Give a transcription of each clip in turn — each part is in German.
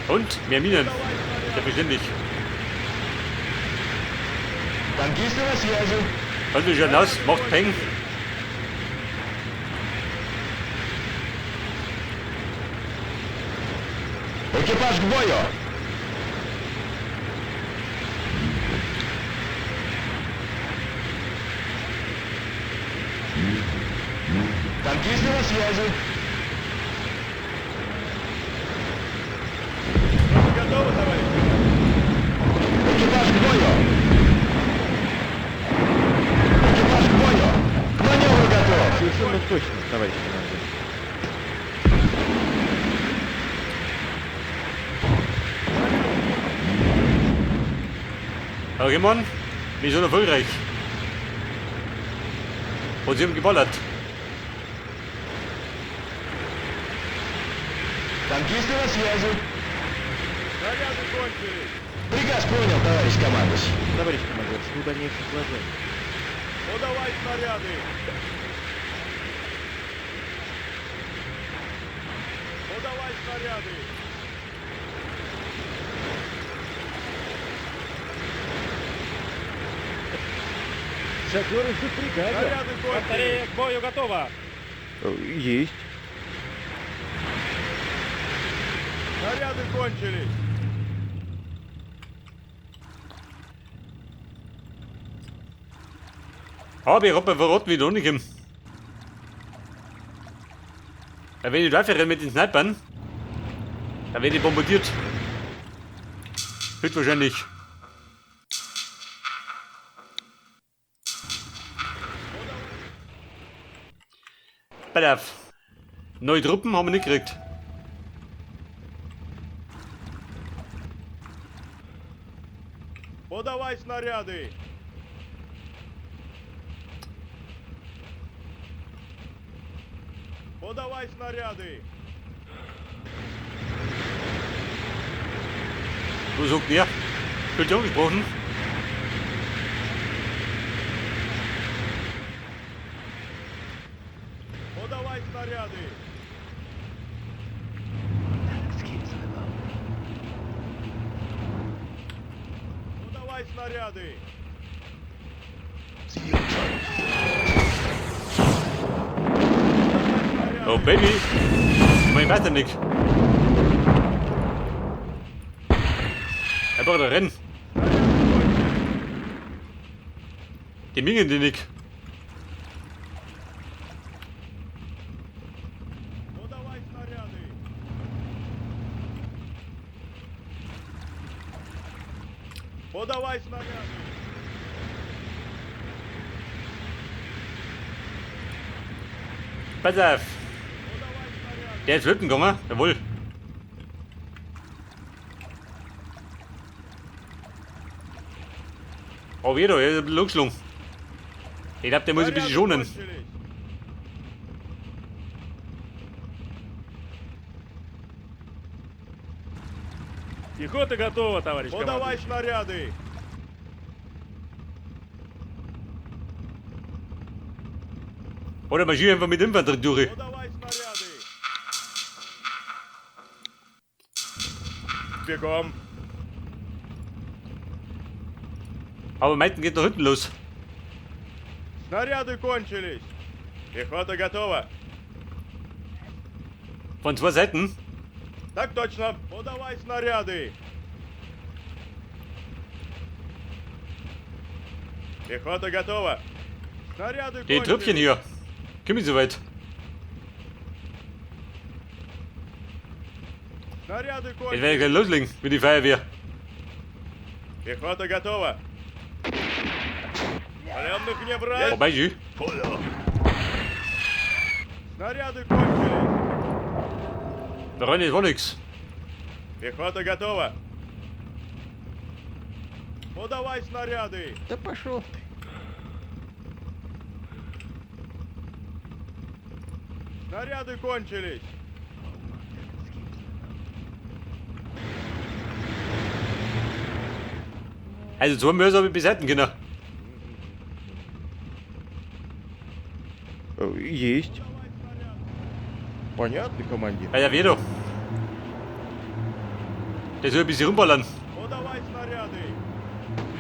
Und? Mehr Minen. Selbstverständlich. Танкисты на связи. Also schon aus, macht Peng. Экипаж к бою. Танкисты на связи. Готовы, товарищ? Экипаж к бою. Экипаж к бою. К маневру готов. Совершенно точно, товарищ командир. Aber Rimon, wir sind erfolgreich. Und sie haben geballert. Танкисты на связи. Снаряды кончились. Приказ понял, товарищ командующий. Товарищ командир, жду дальнейших вложений. Подавай снаряды. Подавай снаряды. Шоферы ждут приказа. Снаряды кончились. к бою готово. Есть. Снаряды кончились. Aber ich habe verraten, wie du nicht im. Wenn ich laufe mit den Snipern, dann werde ich bombardiert. Höchstwahrscheinlich. Pass auf. Neue Truppen haben wir nicht gekriegt. Подавай снаряды. Подавай снаряды. Wo sagt ihr? Wird ja angesprochen. Подавай снаряды. Подавай снаряды. Oh Baby! Ich mein weiter nicht. Er braucht rennen. Die mingen die nicht. Подавай снаряды. Подавай снаряды. Pass auf! Der ist Lücken gegangen, jawohl. Aber wieder, er ist ein bisschen angeschlagen. Ich glaube, der muss ein bisschen schonen. Пехота готова, товарищ Подавай командир. снаряды. Oder marschieren einfach mit Infanterie durch. Подавай снаряды. Бегом. Aber Meiten geht da hinten los. Снаряды кончились. Пехота готова. Von zwei Seiten. Так точно. Подавай снаряды. Пехота готова. Снаряды Die Trüppchen кончились. hier. Kommen so weit. Снаряды Jetzt werde ich кончились. gleich loslegen mit die Feuerwehr. Пехота готова. Пленных не брать. Vorbei, Jü. Снаряды кончились. Da rein ist wohl nix. Пехота готова. Подавай снаряды. Да пошел ты. Снаряды кончились. Also zwei Mörser habe ich beseiten können. Есть. Понятно, командир. Bei der Vedo. Der soll ein bisschen rumballern. Подавай снаряды.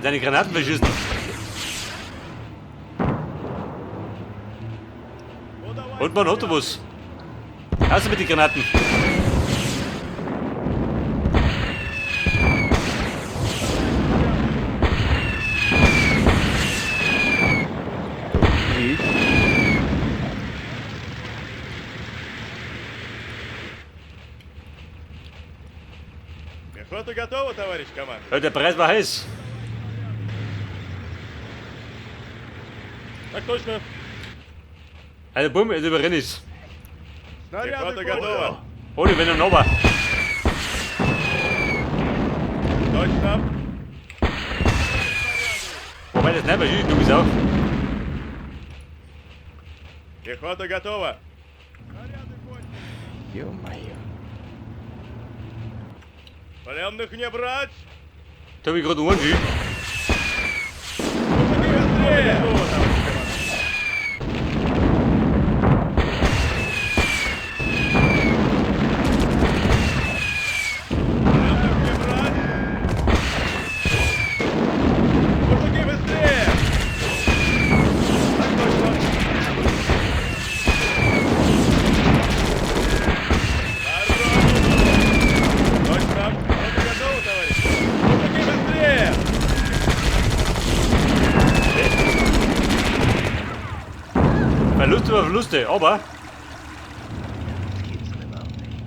Seine Granaten verschießen. Подавай Und mal ein снаряды. Autobus. Raus mit den Granaten. Есть. Пехота готова, товарищ командир? Der Preis war heiß. Так точно. Also bumm, jetzt überrenne ich's. Пехота готова. Ohne wenn er noch war. Точно. Wobei das Sniper schießt, du bist auch. Пехота готова. Снаряды кончились. Ё-моё. Пленных не брать. Da hab ich gerade angeschickt. Быстрее. Пленных не брать. Мужики, быстрее. Так точно. Точно. Пехота готова, товарищ. Мужики, быстрее. Verlust über Verluste, aber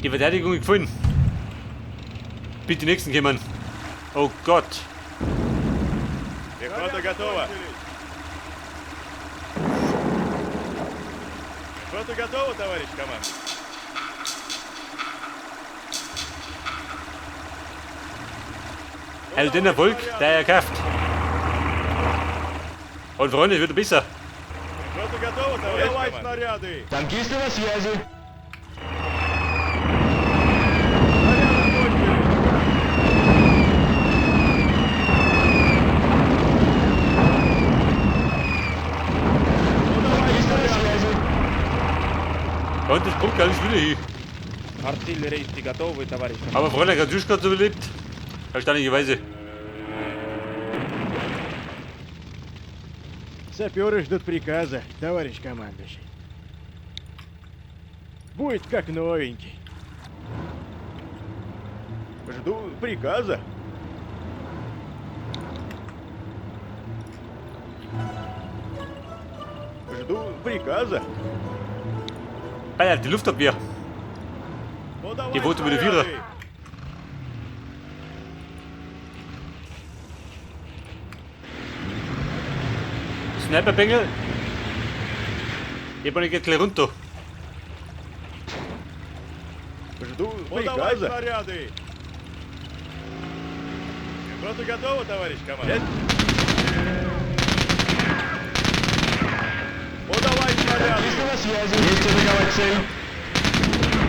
die Verteidigung ist gefallen. Bitte die nächsten kommen. Oh Gott. Пехота готова. Пехота готова, товарищ командир? Also den Erfolg, der er kauft. Und Freunde, es wird besser. Пехота готова, товарищ командир? Снаряды. Танкисты на связи. Снаряды кончились. Танкисты на связи. Und das kommt alles wieder hin. Артиллеристы готовы, товарищ. Aber Fräulein Katjuschka hat überlebt. Erstaunlicherweise. Саперы ждут приказа, товарищ командующий. Будет как новенький. Жду приказа. Жду приказа. Alter, die Luftabwehr. Подавай Die Boote wieder снаряды. wieder. Sniperbengel. Jemand geht gleich runter. Жду приказа. Снаряды. Пехота готова, товарищ командир? Подавай снаряды. Танкисты на связи. Есть атаковать цель.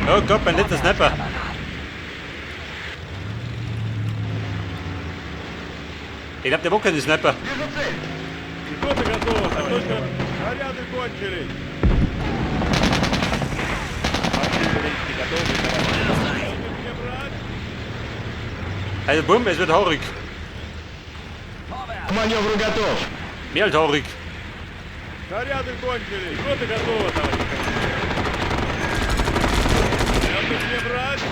Oh Gott, mein letzter Sniper. Ich glaub, der mag keine Sniper. Вижу цель. Пехота готова, товарищ командир. Снаряды кончились. Артиллеристы готовы, товарищ. Пленных не брать. Also bumm, es wird haurig. К маневру готов. Mehr als haurig. Снаряды кончились. Пехота готова, товарищ командир. Пленных не брать.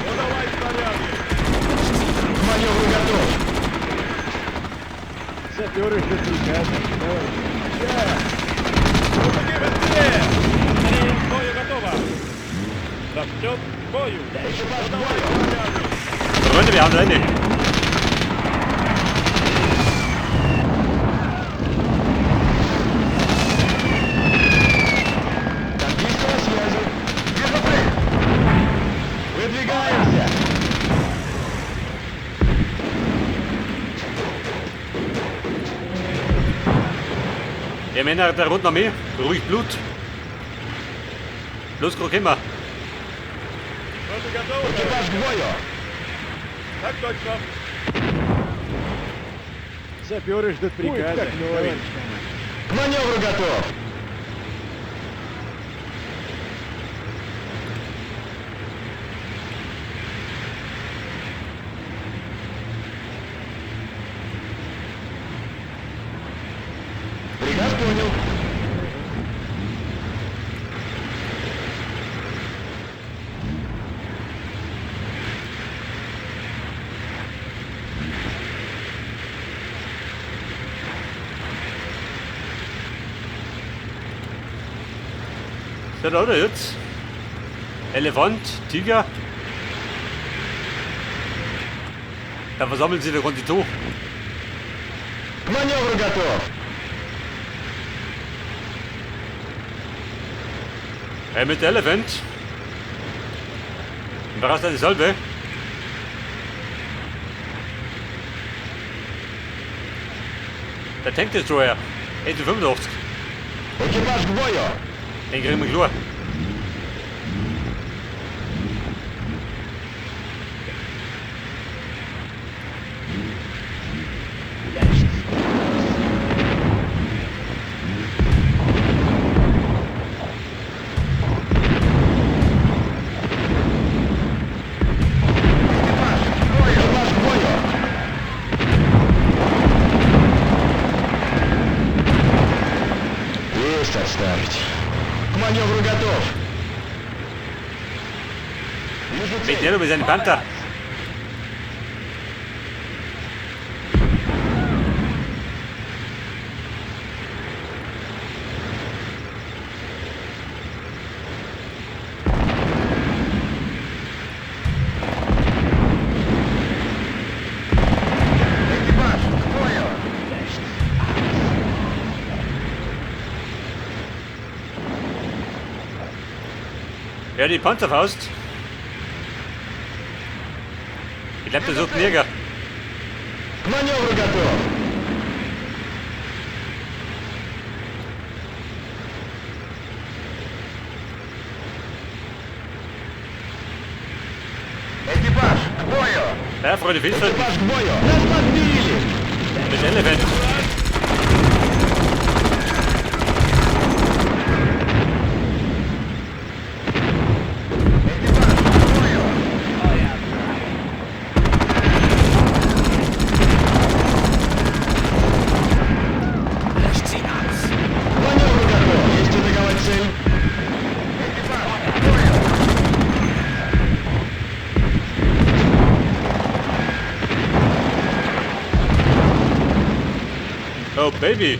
Подавай снаряды. К маневру готов. Саперы ждут приказа, товарищ. Мужики, быстрее. К бою готово. Расчет к бою. Экипаж к Подавай бою. снаряды. Freunde, wir haben eine. Танкисты на связи. Вижу цель. Выдвигаемся. Ja, Männer der Roten Armee, ruhig Blut. Los, Krokema. Пехота готова, Экипаж товарищ? к бою. Так точно. Саперы ждут приказа, как товарищ командующий. К маневру готов. So, da oder jetzt? Elefant, Tiger. Da versammeln sie der Konditor. Маневр готов. Mit der Elephant. Und da hast du eine Salbe. Der Tankdestroyer. 85. Экипаж к бою. Den kriegen wir klar. Экипаж к бою. Есть отставить. К маневру готов. Вижу Mit цель. der über seinen Panther. Экипаж к бою. Ja, die Panzerfaust. Ich glaube, der sucht einen Jäger. К маневру готов. Экипаж к бою. Ja, Freunde, viel Spaß Экипаж к бою. Нас подбили. mit Elephant. Экипаж к бою. К маневру готов. Есть атаковать цель. Экипаж к бою. Oh, Baby.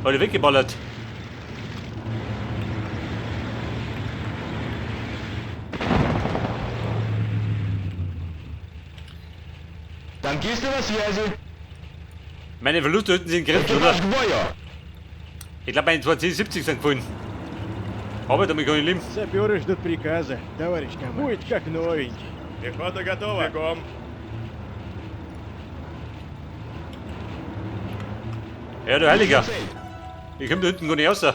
Wurde weggeballert. Танкисты на связи. Meine Verluste hinten sind gerissen, Экипаж oder? к бою. Ich glaube, meine 270 sind gefallen. Aber damit kann ich leben. Саперы ждут приказа, товарищ командир. Будет как новенький. Пехота готова. Бегом. Ja, du Heiliger. Цель. Ich komme da hinten gar nicht raus.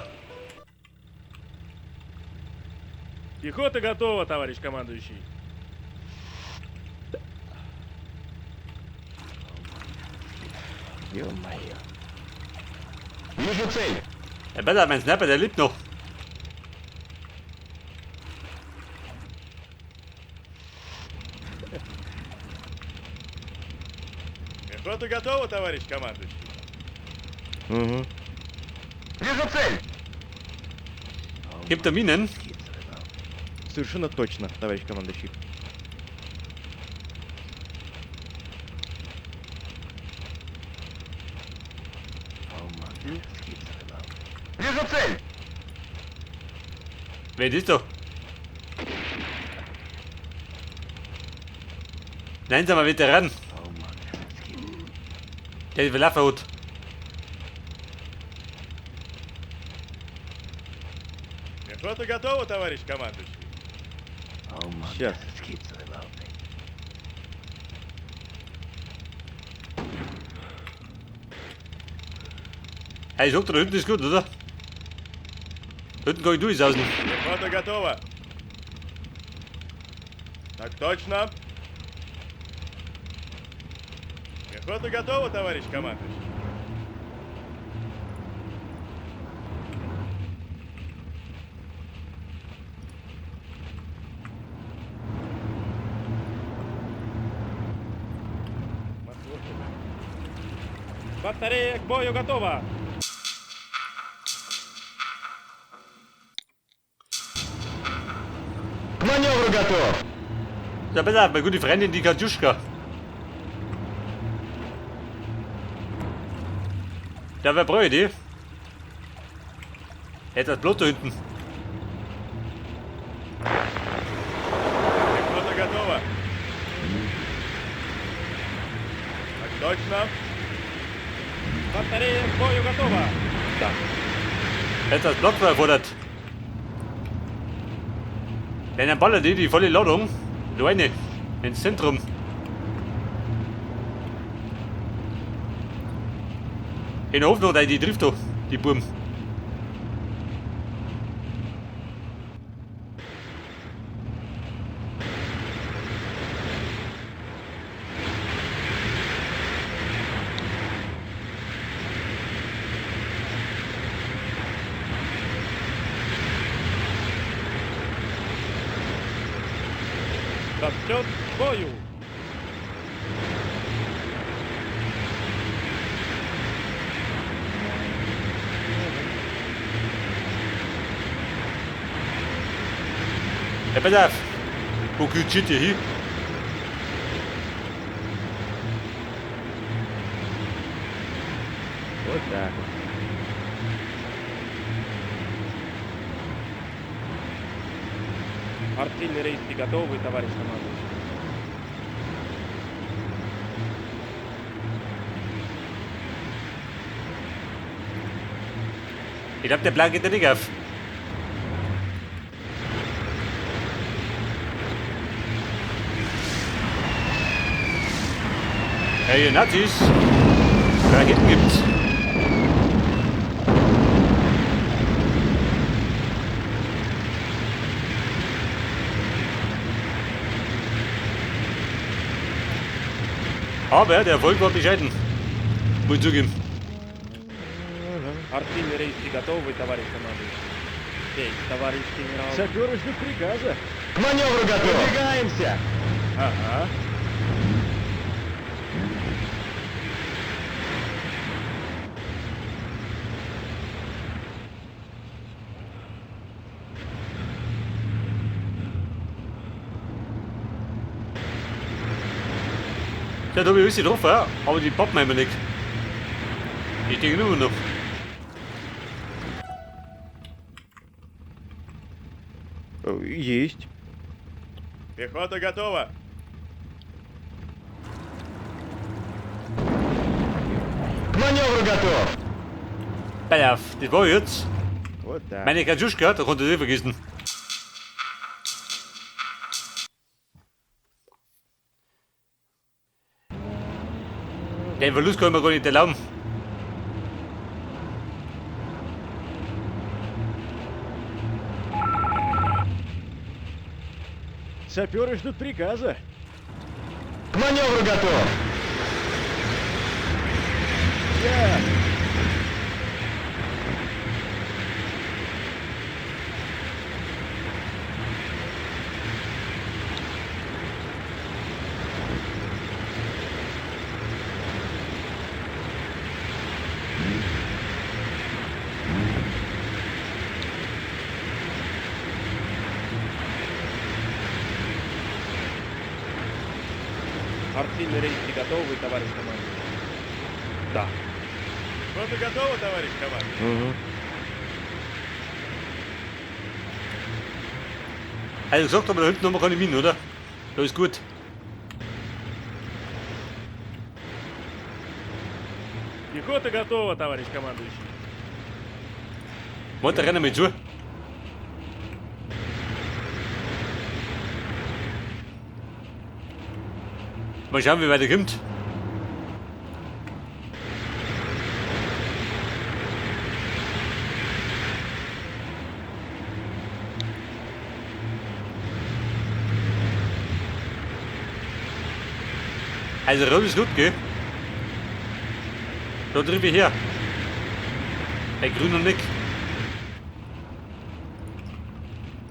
Пехота готова, товарищ командующий. Ё-моё. Вижу цель. Der Beller, mein Sniper, der lebt noch. Пехота готова, товарищ командующий. Угу. Вижу цель. Gibt er Minen? Совершенно точно, товарищ командующий. Вижу цель. Wer ist da? Nein, sag mal, Veteran. Der die Waffe hat. Пехота готова, товарищ командующий. Сейчас. Hey, sagt, da hinten ist gut, oder? Hinten kann ich durchsausen. Пехота готова. Так точно. Пехота готова, товарищ командующий. Батарея к бою готова. К маневру готов. Ja, pass auf, meine gute Freundin, die Katjuschka. Da wer brauche ich die? Etwas Blut da hinten. Пехота готова. Так точно. Батарея к бою готова. Да. Etwas Blut erfordert. Wenn dann ballert die volle Ladung. Nur eine. Ins Zentrum. In der Hoffnung, dass die trifft da. Die Buben. Расчет к бою. Ja, pass auf. Wo geht shit hier hin? Вот так вот. Артиллерийцы готовы, товарищ командующий. Ich glaube, der Plan geht da nicht auf. Hey, ihr Nazis! Raketen gibt's! Aber der Erfolg war bescheiden. Muss ich zugeben. Артиллерийцы готовы, товарищ командующий. Эй, товарищ генерал. Саперы ждут приказа. К маневру готов. Выдвигаемся. Ага. Ja, da habe ich alles drauf, ja, aber die pappen wir nicht. Ich denke nur noch. Есть. Пехота готова. К маневру готов. Pass auf, das war jetzt. Вот так. Meine Katjuschka, da konnte ich nicht vergessen. Den Verlust kann ich mir gar nicht erlauben. Саперы ждут приказа. К маневру готов. Я. Артиллерийцы готовы, товарищ командующий. Да. Пехота готова, товарищ командующий. Also gesagt, aber da hinten haben wir keine Minen, oder? Da ist gut. Пехота готова, товарищ командующий. Warte, rennen wir zu. Mal schauen, wie weit er kommt. Also rot ist gut, gell? Da drüber her. Bei grün und nicht.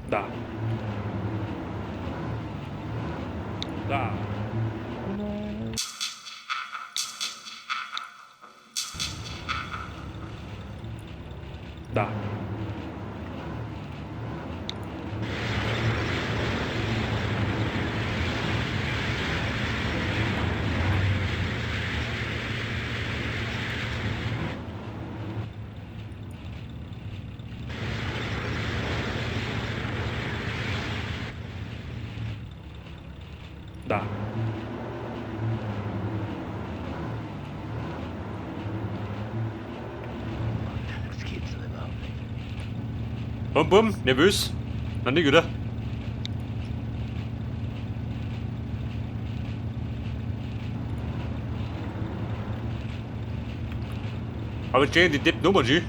Да. Да. Да. Bum, nervös. Noch nicht, oder? Aber jetzt stehen die Depp Nummer, sie.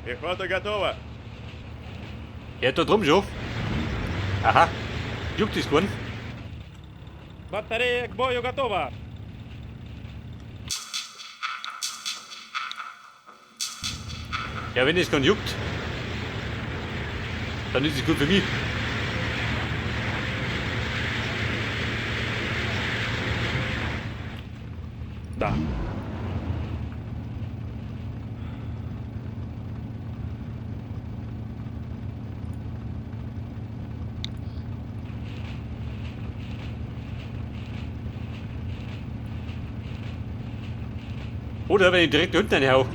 Пехота готова. Ja, da drum schon. Aha. Juckt ist geworden. Батарея к бою готова. Ja, wenn es keinen juckt, dann ist es gut für mich. Да. Oder wenn ich direkt unten reinhau.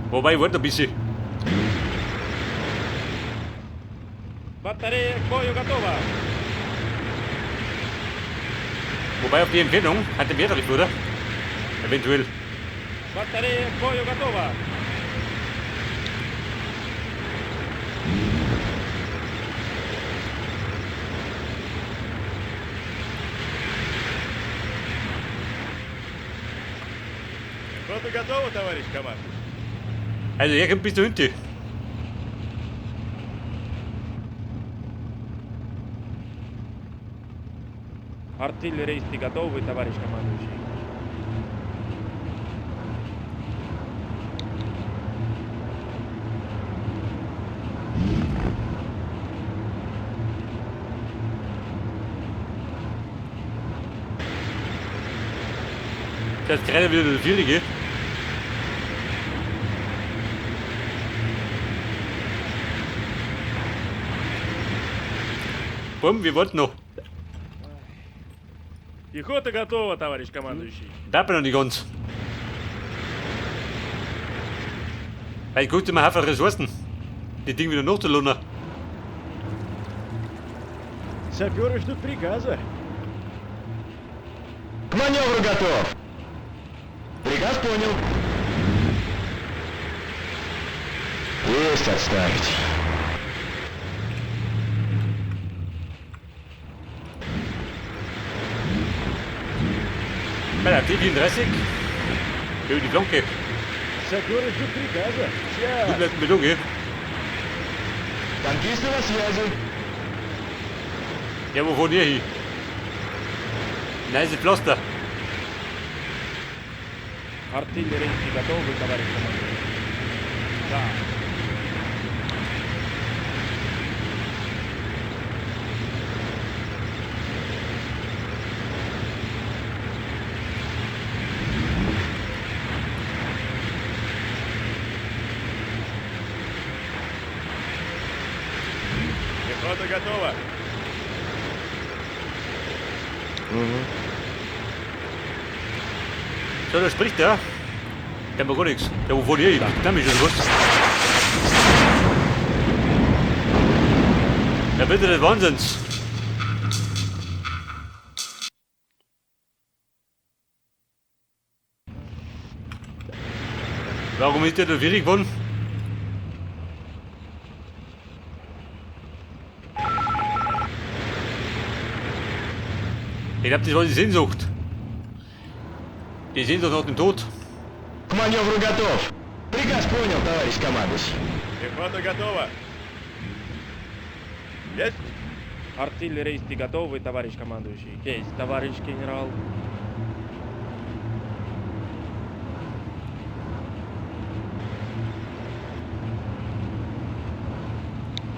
Wobei, warte ein bisschen. Батарея к бою готова. Wobei auf die Entfernung hat er mehr drauf, oder? Eventuell. Батарея к бою готова. Пехота готова, товарищ командир? Also, er kommt bis da unten. Артиллеристы готовы, товарищ командующий. Das ist gerade wieder der Vierige. Bumm, wir warten noch. Пехота готова, товарищ командующий. Da bin ich noch nicht ganz. Weil ich gucke mir einfach Ressourcen. Die Dinge wieder nachzuladen. Саперы ждут приказа. К маневру готов. Приказ понял. Есть отставить. Bei der T34. Über die Flanke. Саперы ждут приказа. Gut Сейчас. bleibt mir dunkel. Танкисты на связи. Ja, wo fahren ihr hin? Nein, ist Pflaster. Артиллеристы готовы, товарищ командующий. Да. Пехота готова. So, da spricht der. Der macht gar nichts. Ja, wo fahren ihr hin? Da ist schon was. Ja, bitte des Wahnsinns. Warum ist der da schwierig geworden? Ich glaube, das war die Sehnsucht. Die Sehnsucht nach dem Tod. К маневру готов. Приказ понял, товарищ командующий. Пехота готова. Есть? Артиллеристы готовы, товарищ командующий. Есть, товарищ генерал.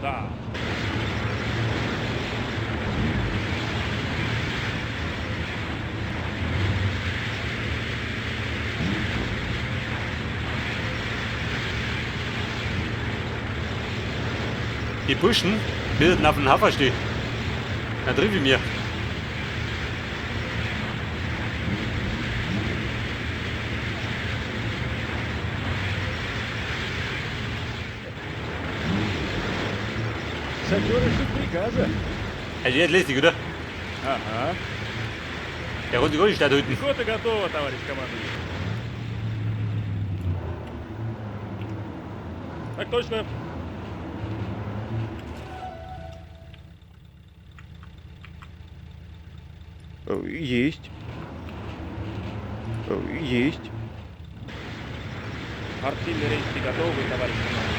Да. Die Burschen bildeten auf dem Hafer stehen. Da triff ich mir. Саперы ждут приказа. Also jetzt lässt dich, oder? Ага. Der konnte gar nicht da hinten. Пехота готова, товарищ командующий. Так точно. Есть. Есть. Артиллерийский готовы, товарищ командующий.